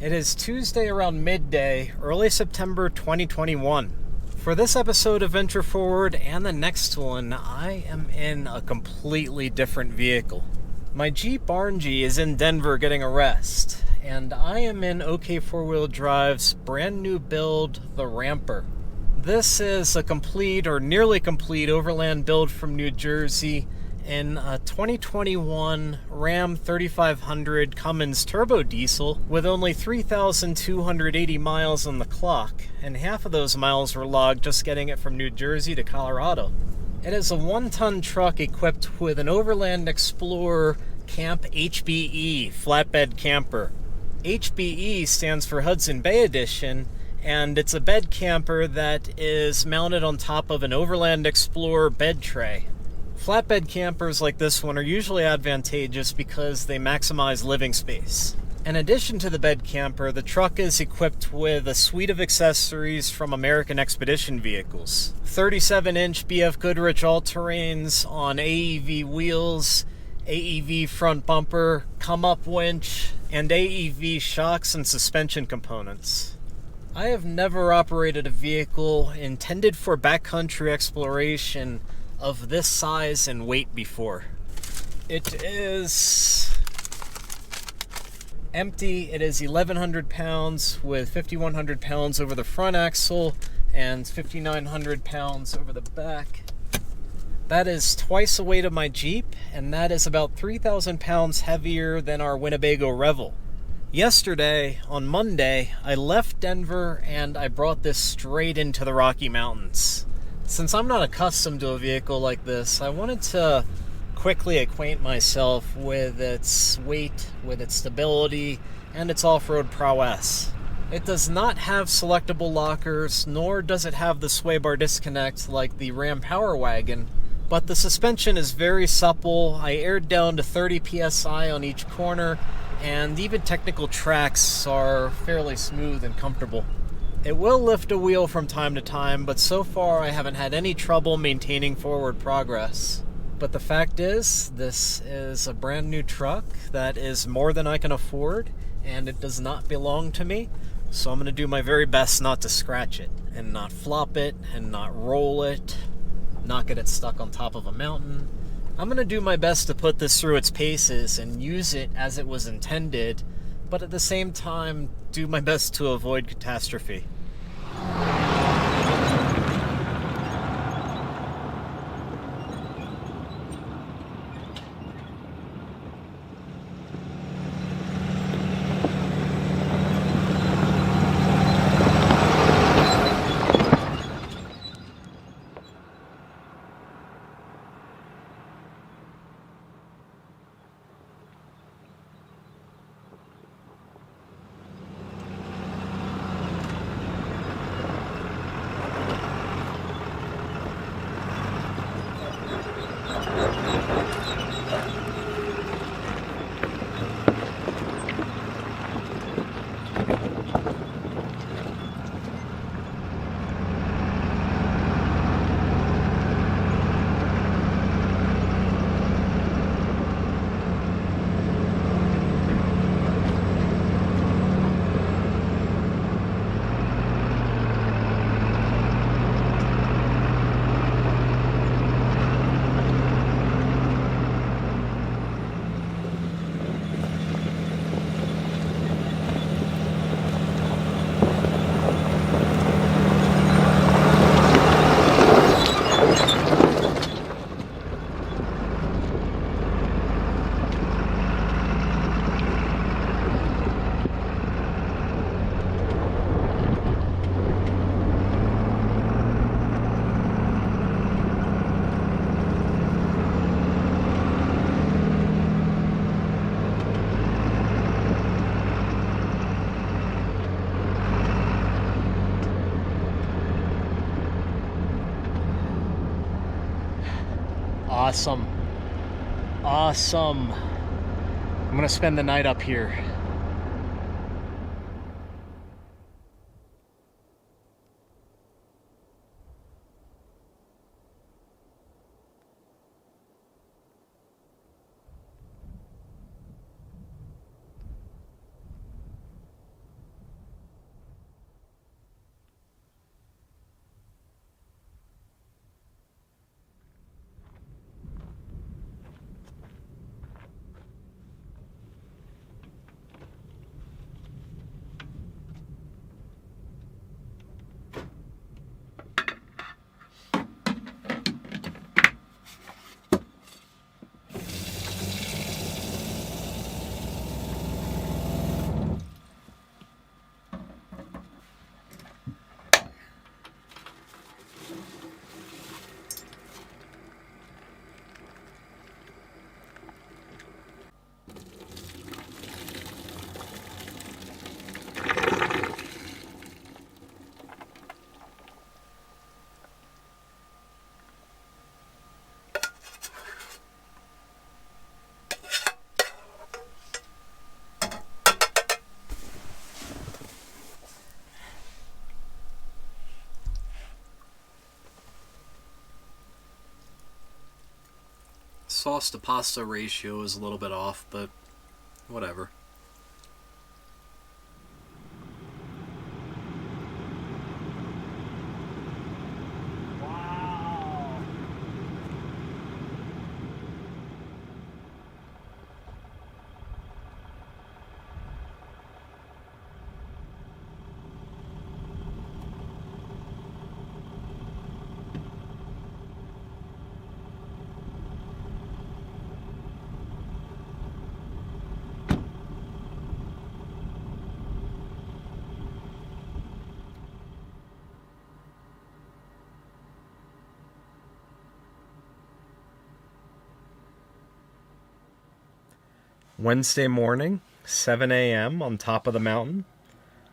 It is Tuesday around midday, early September 2021. For this episode of Venture Forward and the next one, I am in a completely different vehicle. My Jeep RNG is in Denver getting a rest, and I am in OK Four-Wheel Drive's brand new build, the Ramper. This is a complete or nearly complete overland build from New Jersey in a 2021 Ram 3500 Cummins turbo diesel with only 3,280 miles on the clock, and half of those miles were logged just getting it from New Jersey to Colorado. It is a 1-ton truck equipped with an Overland Explorer CAMP-HBE flatbed camper. HBE stands for Hudson Bay Edition, and it's a bed camper that is mounted on top of an Overland Explorer bed tray. Flatbed campers like this one are usually advantageous because they maximize living space. In addition to the bed camper, the truck is equipped with a suite of accessories from American Expedition Vehicles. 37-inch BF Goodrich all-terrains on AEV wheels, AEV front bumper, come-up winch, and AEV shocks and suspension components. I have never operated a vehicle intended for backcountry exploration of this size and weight before. It is empty. It is 1,100 pounds with 5,100 pounds over the front axle and 5,900 pounds over the back. That is twice the weight of my Jeep, and that is about 3,000 pounds heavier than our Winnebago Revel. Yesterday, on Monday, I left Denver and I brought this straight into the Rocky Mountains. Since I'm not accustomed to a vehicle like this, I wanted to quickly acquaint myself with its weight, with its stability, and its off-road prowess. It does not have selectable lockers, nor does it have the sway bar disconnect like the Ram Power Wagon, but the suspension is very supple. I aired down to 30 psi on each corner, and even technical tracks are fairly smooth and comfortable. It will lift a wheel from time to time, but so far I haven't had any trouble maintaining forward progress. But the fact is, this is a brand new truck that is more than I can afford, and it does not belong to me, so I'm going to do my very best not to scratch it, and not flop it, and not roll it, not get it stuck on top of a mountain. I'm going to do my best to put this through its paces and use it as it was intended, but at the same time, do my best to avoid catastrophe. Awesome. Awesome. I'm gonna spend the night up here. sauce to pasta ratio is a little bit off, but whatever. Wednesday morning, 7 a.m. on top of the mountain.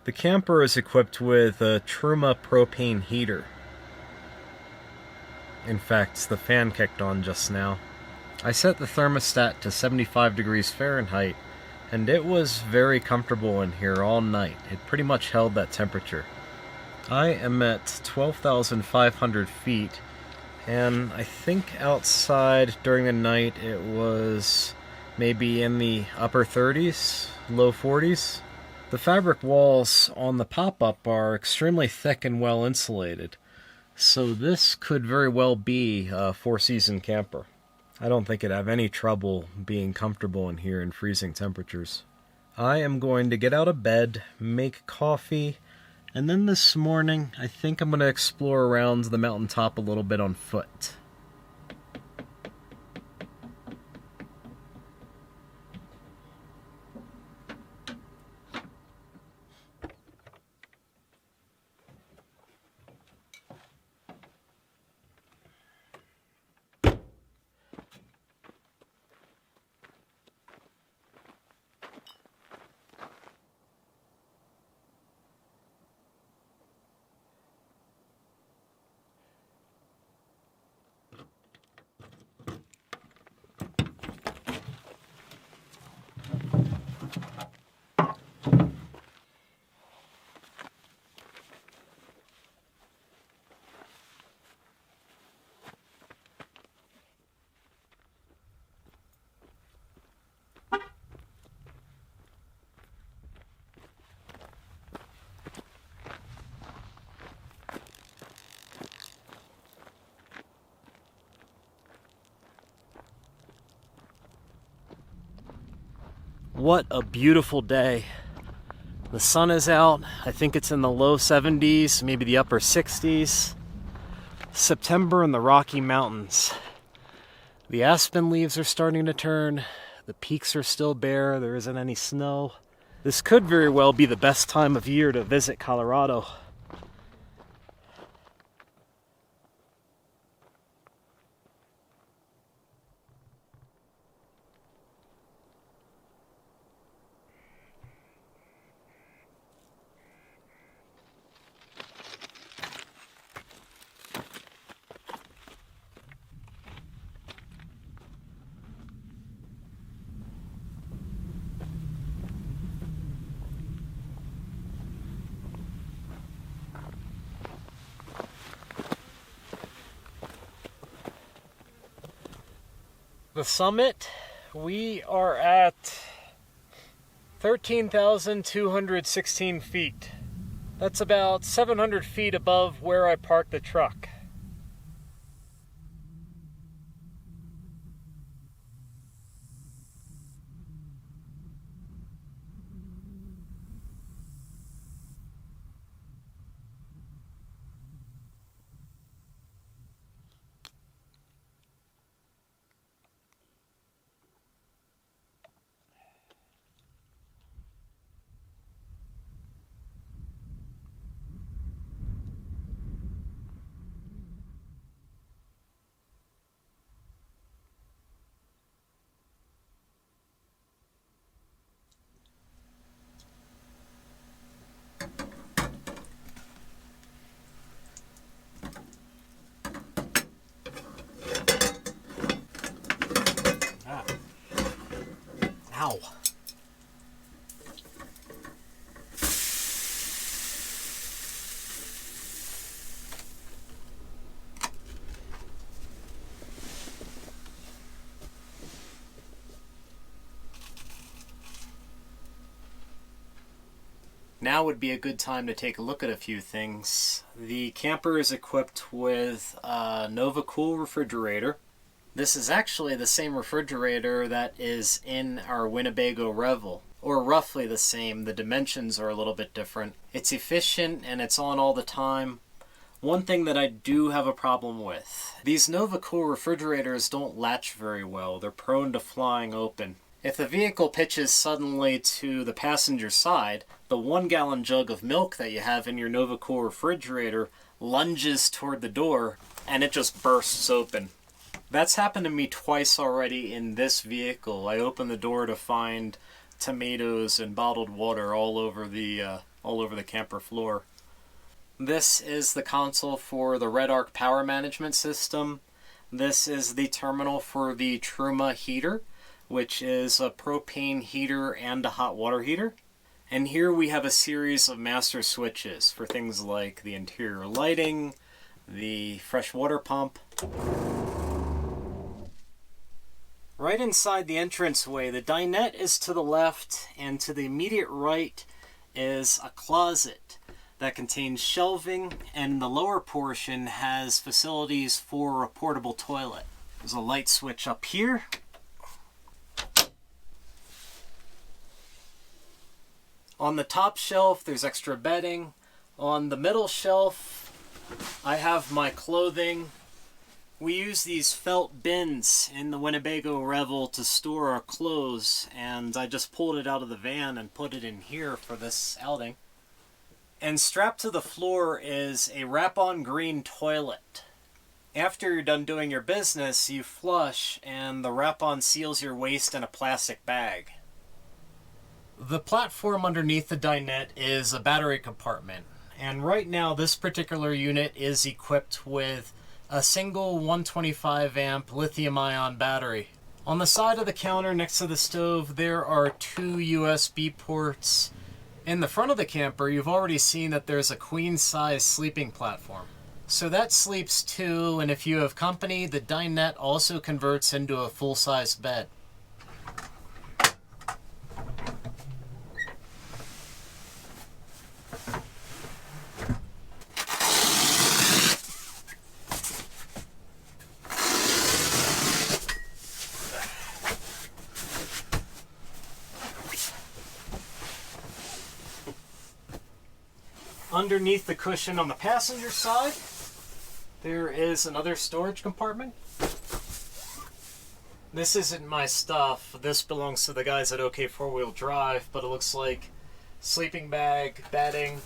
The camper is equipped with a Truma propane heater. In fact, the fan kicked on just now. I set the thermostat to 75 degrees Fahrenheit, and it was very comfortable in here all night. It pretty much held that temperature. I am at 12,500 feet, and I think outside during the night it was maybe in the upper 30s, low 40s. The fabric walls on the pop-up are extremely thick and well insulated, so this could very well be a four-season camper. I don't think it'd have any trouble being comfortable in here in freezing temperatures. I am going to get out of bed, make coffee, and then this morning I think I'm going to explore around the mountaintop a little bit on foot. What a beautiful day. The sun is out. I think it's in the low 70s, maybe the upper 60s. September in the Rocky Mountains. The aspen leaves are starting to turn. The peaks are still bare. There isn't any snow. This could very well be the best time of year to visit Colorado. The summit, we are at 13,216 feet. That's about 700 feet above where I parked the truck. Ow. now would be a good time to take a look at a few things. The camper is equipped with a nova-kool refrigerator. This is actually the same refrigerator that is in our Winnebago Revel, or roughly the same. The dimensions are a little bit different. It's efficient and it's on all the time. One thing that I do have a problem with, these nova-kool refrigerators don't latch very well. They're prone to flying open. If the vehicle pitches suddenly to the passenger side, the 1-gallon jug of milk that you have in your nova-kool refrigerator lunges toward the door and it just bursts open. That's happened to me twice already in this vehicle. I opened the door to find tomatoes and bottled water all over the camper floor. This is the console for the Red Arc power management system. This is the terminal for the Truma heater, which is a propane heater and a hot water heater. And here we have a series of master switches for things like the interior lighting, the fresh water pump. Right inside the entranceway, the dinette is to the left, and to the immediate right is a closet that contains shelving, and the lower portion has facilities for a portable toilet. There's a light switch up here. On the top shelf, there's extra bedding. On the middle shelf, I have my clothing. We use these felt bins in the Winnebago Revel to store our clothes, and I just pulled it out of the van and put it in here for this outing. And strapped to the floor is a wrap-on green toilet. After you're done doing your business, you flush, and the wrap-on seals your waste in a plastic bag. The platform underneath the dinette is a battery compartment, and right now this particular unit is equipped with a single 125 amp lithium-ion battery. On the side of the counter next to the stove, there are 2 USB ports. In the front of the camper, you've already seen that there's a queen-size sleeping platform. So that sleeps 2, and if you have company, the dinette also converts into a full-size bed. Underneath the cushion on the passenger side, there is another storage compartment. This isn't my stuff. This belongs to the guys at OK 4-Wheel Drive, but it looks like sleeping bag, bedding.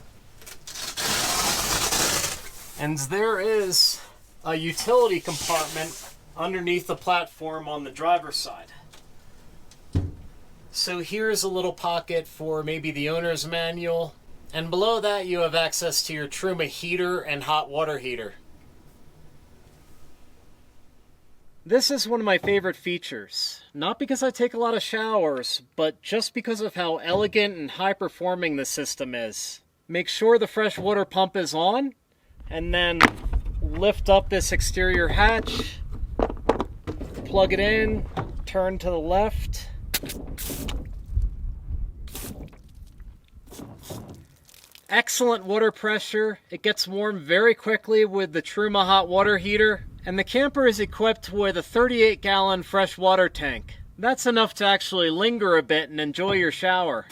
And there is a utility compartment underneath the platform on the driver's side. So here's a little pocket for maybe the owner's manual. And below that, you have access to your Truma heater and hot water heater. This is one of my favorite features. Not because I take a lot of showers, but just because of how elegant and high-performing the system is. Make sure the fresh water pump is on, and then lift up this exterior hatch, plug it in, turn to the left. Excellent water pressure. It gets warm very quickly with the Truma hot water heater. And the camper is equipped with a 38-gallon fresh water tank. That's enough to actually linger a bit and enjoy your shower.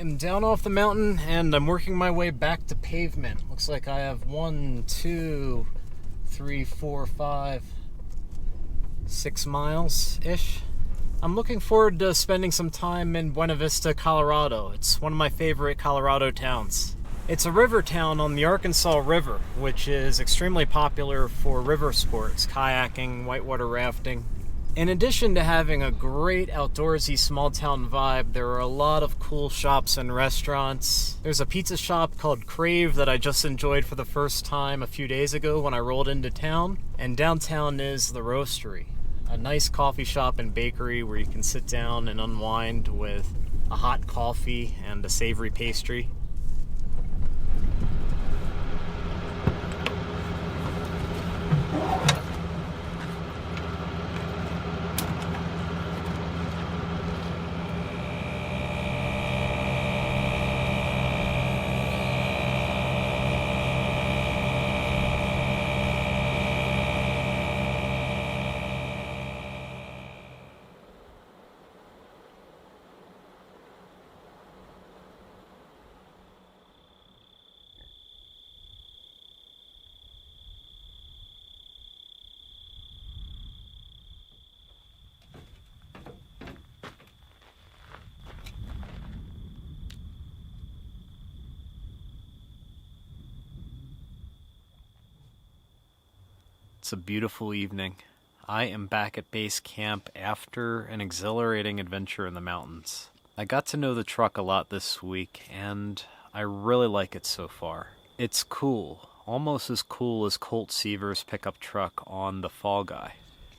am down off the mountain and I'm working my way back to pavement. Looks like I have 1, 2, 3, 4, 5, 6 miles-ish. I'm looking forward to spending some time in Buena Vista, Colorado. It's one of my favorite Colorado towns. It's a river town on the Arkansas River, which is extremely popular for river sports, kayaking, whitewater rafting. In addition to having a great outdoorsy small town vibe, there are a lot of cool shops and restaurants. There's a pizza shop called Crave that I just enjoyed for the first time a few days ago when I rolled into town. And downtown is the Roastery, a nice coffee shop and bakery where you can sit down and unwind with a hot coffee and a savory pastry. It's a beautiful evening. I am back at base camp after an exhilarating adventure in the mountains. I got to know the truck a lot this week, and I really like it so far. It's cool, almost as cool as Colt Seaver's pickup truck on the Fall Guy.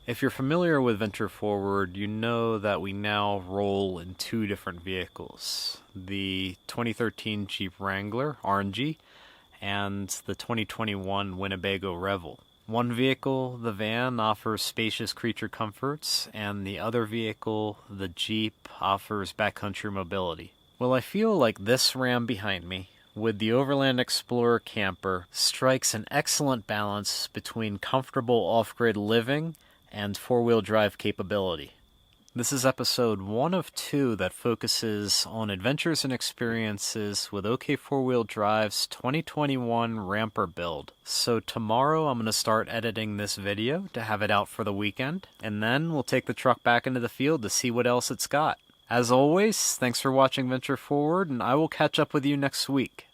If you're familiar with Venture Forward, you know that we now roll in 2 different vehicles. The 2013 Jeep Wrangler, RNG, and the 2021 Winnebago Revel. One vehicle, the van, offers spacious creature comforts, and the other vehicle, the Jeep, offers backcountry mobility. Well, I feel like this Ram behind me, with the Overland Explorer camper, strikes an excellent balance between comfortable off-grid living and 4-wheel drive capability. This is episode 1 of 2 that focuses on adventures and experiences with OK 4-Wheel Drive's 2021 Ramper build. So tomorrow I'm going to start editing this video to have it out for the weekend, and then we'll take the truck back into the field to see what else it's got. As always, thanks for watching Venture Forward, and I will catch up with you next week.